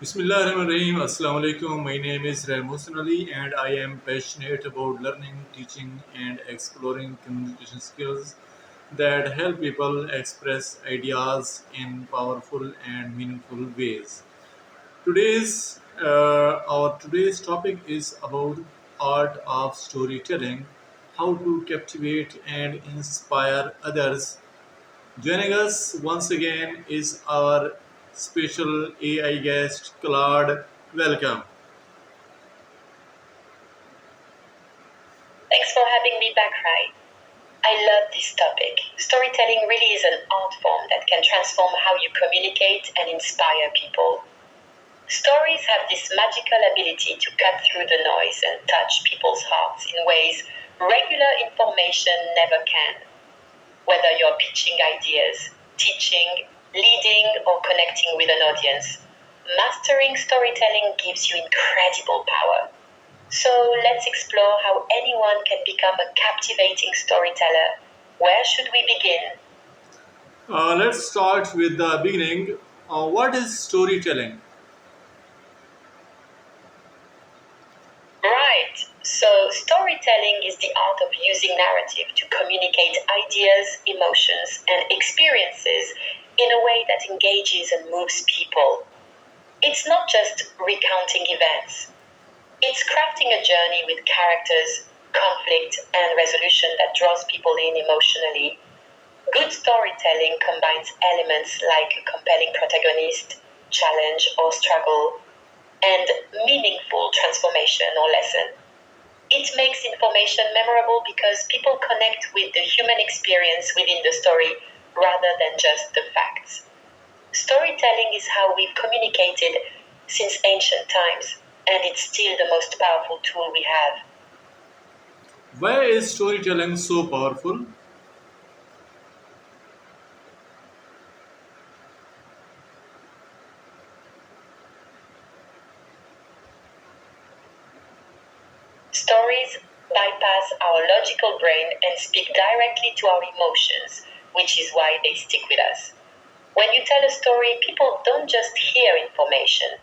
Bismillahirrahmanirrahim. Assalamu alaikum. My name is Rehan Ali and I am passionate about learning, teaching, and exploring communication skills that help people express ideas in powerful and meaningful ways. Today's topic is about art of storytelling, how to captivate and inspire others. Joining us once again is our special AI guest, Claude. Welcome. Thanks for having me back, Rai. I love this topic. Storytelling really is an art form that can transform how you communicate and inspire people. Stories have this magical ability to cut through the noise and touch people's hearts in ways regular information never can. Whether you're pitching ideas, teaching, leading, or connecting with an audience, mastering storytelling gives you incredible power. So let's explore how anyone can become a captivating storyteller. Where should we begin? Let's start with the beginning. What is storytelling? Right, so storytelling is the art of using narrative to communicate ideas, emotions, and experiences in a way that engages and moves people. It's not just recounting events, it's crafting a journey with characters, conflict, and resolution that draws people in emotionally. Good storytelling combines elements like a compelling protagonist, challenge or struggle, and meaningful transformation or lesson. It makes information memorable because people connect with the human experience within the story rather than just the facts. Storytelling is how we've communicated since ancient times, and it's still the most powerful tool we have. Why is storytelling so powerful? Stories bypass our logical brain and speak directly to our emotions, which is why they stick with us. When you tell a story, people don't just hear information,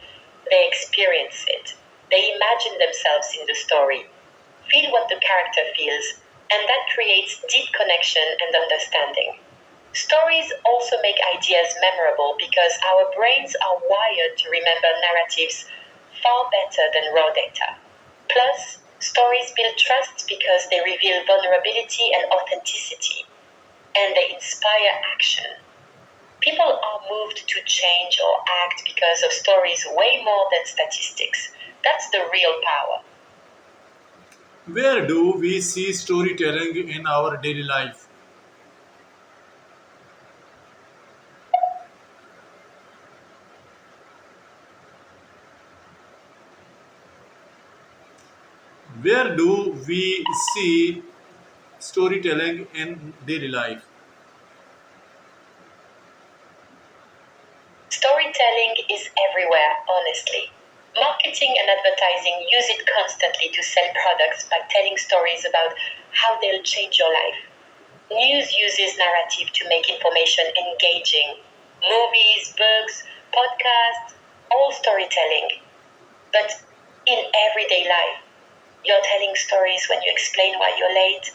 they experience it. They imagine themselves in the story, feel what the character feels, and that creates deep connection and understanding. Stories also make ideas memorable because our brains are wired to remember narratives far better than raw data. Plus, stories build trust because they reveal vulnerability and authenticity, and they inspire action. People are moved to change or act because of stories way more than statistics. That's the real power. Where do we see storytelling in our daily life? Where do we see storytelling in daily life? Storytelling is everywhere, honestly. Marketing and advertising use it constantly to sell products by telling stories about how they'll change your life. News uses narrative to make information engaging. Movies, books, podcasts, all storytelling. But in everyday life, you're telling stories when you explain why you're late,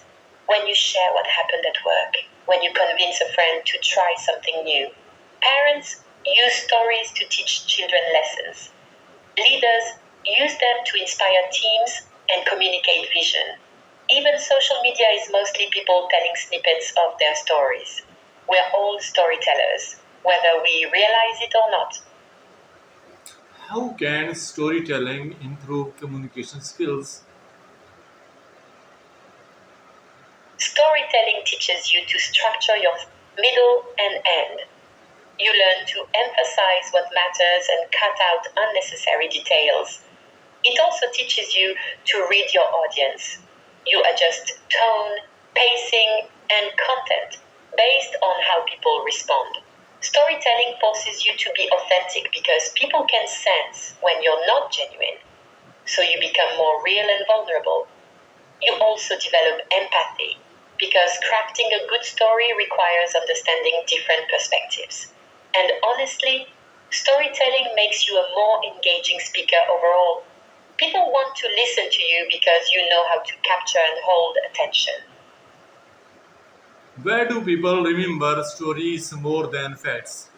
when you share what happened at work, when you convince a friend to try something new. Parents use stories to teach children lessons. Leaders use them to inspire teams and communicate vision. Even social media is mostly people telling snippets of their stories. We're all storytellers, whether we realize it or not. How can storytelling improve communication skills? Storytelling teaches you to structure your middle and end. You learn to emphasize what matters and cut out unnecessary details. It also teaches you to read your audience. You adjust tone, pacing, and content based on how people respond. Storytelling forces you to be authentic because people can sense when you're not genuine, so you become more real and vulnerable. You also develop empathy because crafting a good story requires understanding different perspectives. And honestly, Storytelling makes you a more engaging speaker overall. People want to listen to you because you know how to capture and hold attention. Why do people remember stories more than facts?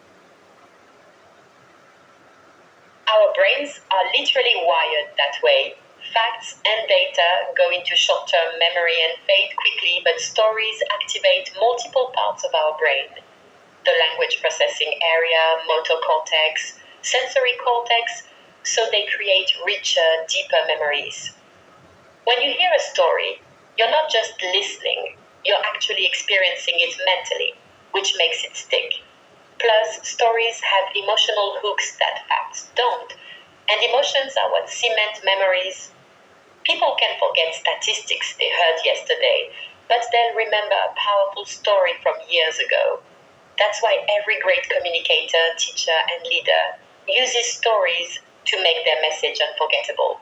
Our brains are literally wired that way. Facts and data go into short term memory and fade quickly, but stories activate multiple parts of our brain: the language processing area, motor cortex, sensory cortex, so they create richer, deeper memories. When you hear a story, you're not just listening, you're actually experiencing it mentally, which makes it stick. Plus, stories have emotional hooks that facts don't, and emotions are what cement memories. People can forget statistics they heard yesterday, but they'll remember a powerful story from years ago. That's why every great communicator, teacher, and leader uses stories to make their message unforgettable.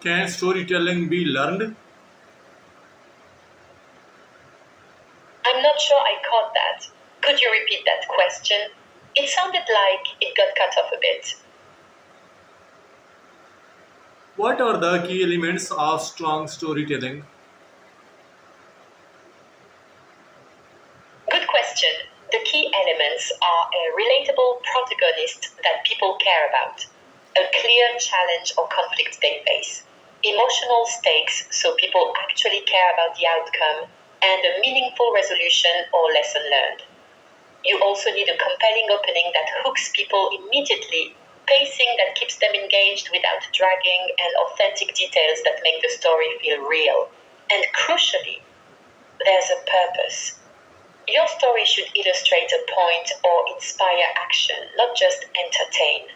Can storytelling be learned? I'm not sure I caught that. Could you repeat that question? It sounded like it got cut off a bit. What are the key elements of strong storytelling? Good question. The key elements are a relatable protagonist that people care about, a clear challenge or conflict they face, emotional stakes so people actually care about the outcome, and a meaningful resolution or lesson learned. You also need a compelling opening that hooks people immediately, pacing that keeps them engaged without dragging, and authentic details that make the story feel real. And crucially, there's a purpose. Your story should illustrate a point or inspire action, not just entertain.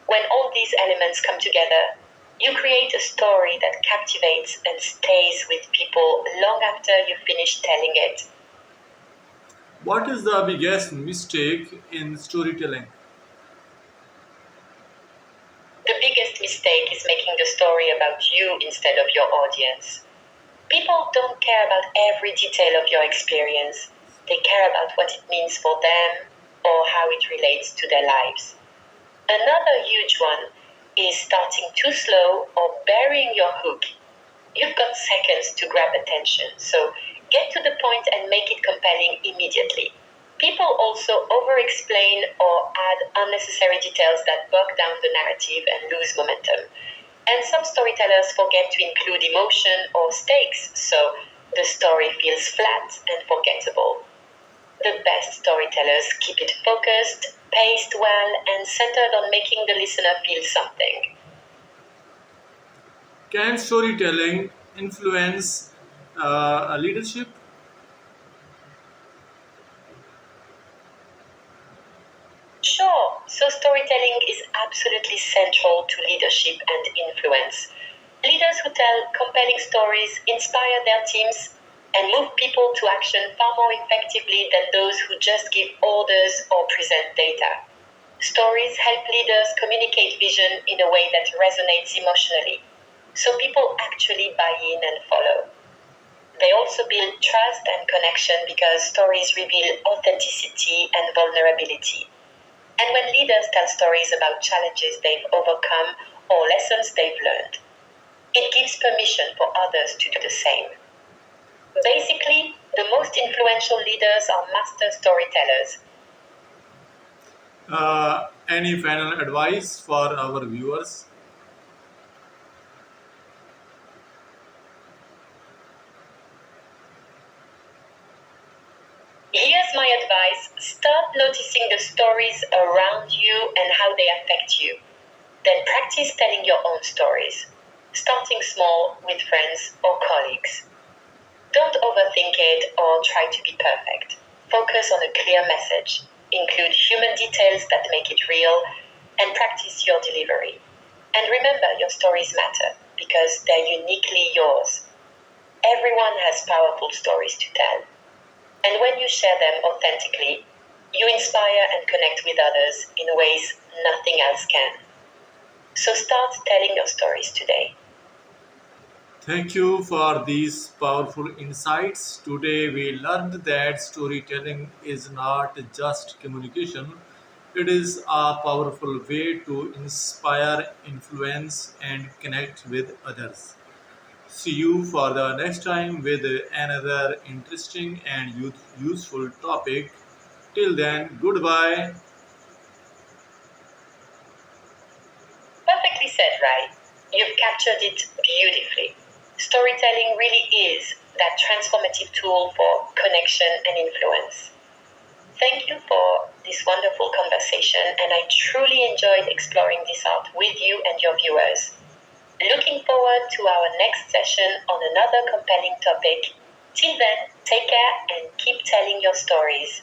When all these elements come together, you create a story that captivates and stays with people long after you finish telling it. What is the biggest mistake in storytelling? The biggest mistake is making the story about you instead of your audience. People don't care about every detail of your experience. They care about what it means for them or how it relates to their lives. Another huge one is starting too slow or burying your hook. You've got seconds to grab attention, so get to the point and make it compelling immediately. People also over explain or add unnecessary details that bog down the narrative and lose momentum. And some storytellers forget to include emotion or stakes, so the story feels flat and forgettable. The best storytellers keep it focused, paced well, and centered on making the listener feel something. Can storytelling influence leadership? Sure, so storytelling is absolutely central to leadership and influence. Leaders who tell compelling stories inspire their teams and move people to action far more effectively than those who just give orders or present data. Stories help leaders communicate vision in a way that resonates emotionally, so people actually buy in and follow. They also build trust and connection because stories reveal authenticity and vulnerability. And when leaders tell stories about challenges they've overcome or lessons they've learned, it gives permission for others to do the same. Basically, the most influential leaders are master storytellers. Any final advice for our viewers? Here's my advice: start noticing the stories around you and how they affect you. Then practice telling your own stories, starting small with friends or colleagues. Don't overthink it or try to be perfect. Focus on a clear message, include human details that make it real, and practice your delivery. And remember, your stories matter because they're uniquely yours. Everyone has powerful stories to tell. And when you share them authentically, you inspire and connect with others in ways nothing else can. So start telling your stories today. Thank you for these powerful insights. Today we learned that storytelling is not just communication, It is a powerful way to inspire, influence, and connect with others. See you for the next time with another interesting and useful topic. Till then, goodbye. Perfectly said, right? You've captured it beautifully. Storytelling really is that transformative tool for connection and influence. Thank you for this wonderful conversation, and I truly enjoyed exploring this out with you and your viewers. Looking forward to our next session on another compelling topic. Till then, take care and keep telling your stories.